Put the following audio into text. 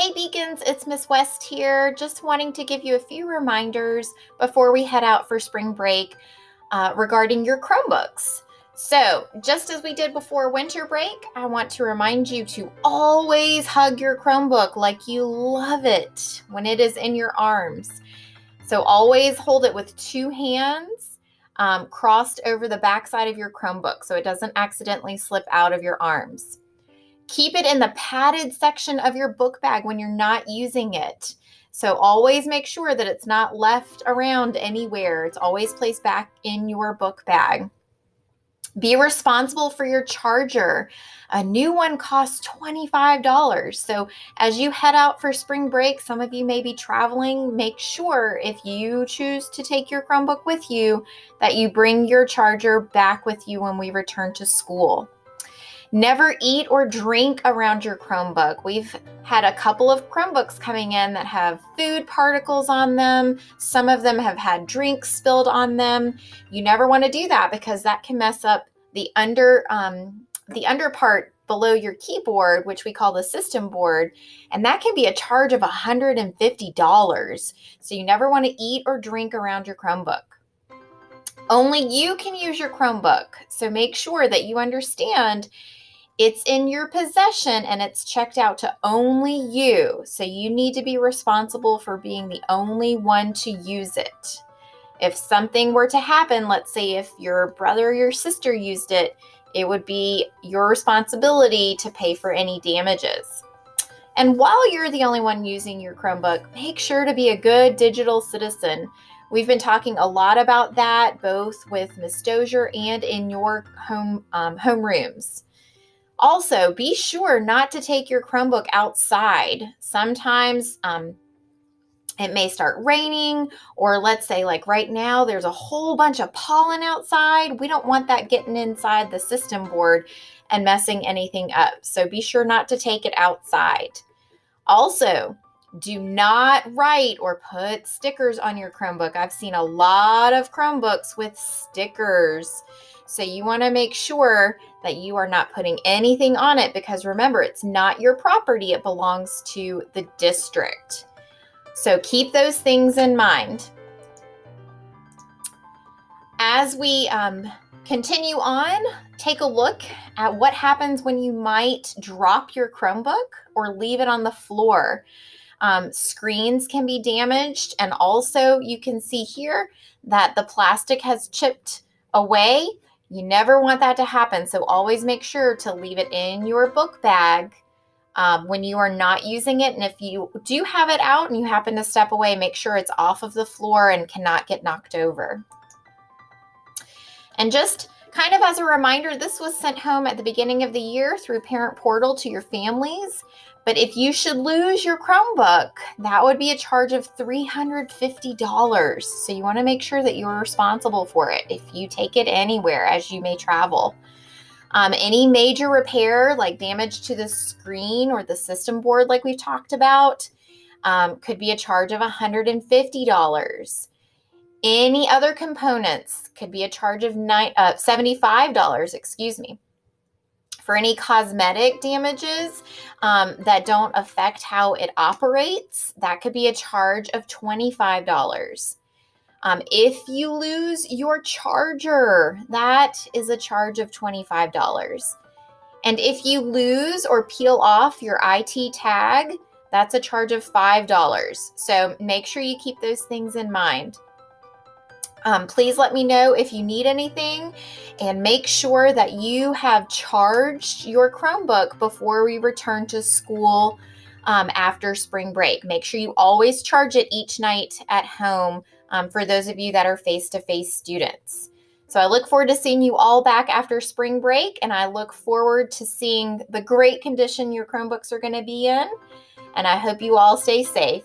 Hey Beacons, it's Miss West here. Just wanting to give you a few reminders before we head out for spring break regarding your Chromebooks. So, just as we did before winter break, I want to remind you to always hug your Chromebook like you love it when it is in your arms. So, always hold it with two hands crossed over the backside of your Chromebook so it doesn't accidentally slip out of your arms. Keep it in the padded section of your book bag when you're not using it. So always make sure that it's not left around anywhere. It's always placed back in your book bag. Be responsible for your charger. A new one costs $25. So as you head out for spring break, some of you may be traveling. Make sure if you choose to take your Chromebook with you, that you bring your charger back with you when we return to school. Never eat or drink around your Chromebook. We've had a couple of Chromebooks coming in that have food particles on them. Some of them have had drinks spilled on them. You never want to do that because that can mess up the under part below your keyboard, which we call the system board, and that can be a charge of $150. So you never want to eat or drink around your Chromebook. Only you can use your Chromebook, so make sure that you understand it's in your possession and it's checked out to only you. So you need to be responsible for being the only one to use it. If something were to happen, let's say if your brother or your sister used it, it would be your responsibility to pay for any damages. And while you're the only one using your Chromebook, make sure to be a good digital citizen. We've been talking a lot about that, both with Ms. Dozier and in your homerooms. Also, be sure not to take your Chromebook outside. Sometimes it may start raining, or let's say like right now, there's a whole bunch of pollen outside. We don't want that getting inside the system board and messing anything up. So be sure not to take it outside. Also, do not write or put stickers on your Chromebook. I've seen a lot of Chromebooks with stickers. So you want to make sure that you are not putting anything on it because remember, it's not your property. It belongs to the district. So keep those things in mind. As we continue on, take a look at what happens when you might drop your Chromebook or leave it on the floor. Screens can be damaged, and also you can see here that the plastic has chipped away. You never want that to happen, so always make sure to leave it in your book bag when you are not using it. And if you do have it out and you happen to step away, make sure it's off of the floor and cannot get knocked over. And just kind of as a reminder, this was sent home at the beginning of the year through Parent Portal to your families. But if you should lose your Chromebook, that would be a charge of $350. So you want to make sure that you're responsible for it if you take it anywhere as you may travel. Any major repair like damage to the screen or the system board like we've talked about could be a charge of $150. Any other components could be a charge of $75, For any cosmetic damages that don't affect how it operates, that could be a charge of $25. If you lose your charger, that is a charge of $25. And if you lose or peel off your IT tag, that's a charge of $5. So make sure you keep those things in mind. Please let me know if you need anything, and make sure that you have charged your Chromebook before we return to school after spring break. Make sure you always charge it each night at home for those of you that are face-to-face students. So I look forward to seeing you all back after spring break, and I look forward to seeing the great condition your Chromebooks are going to be in, and I hope you all stay safe.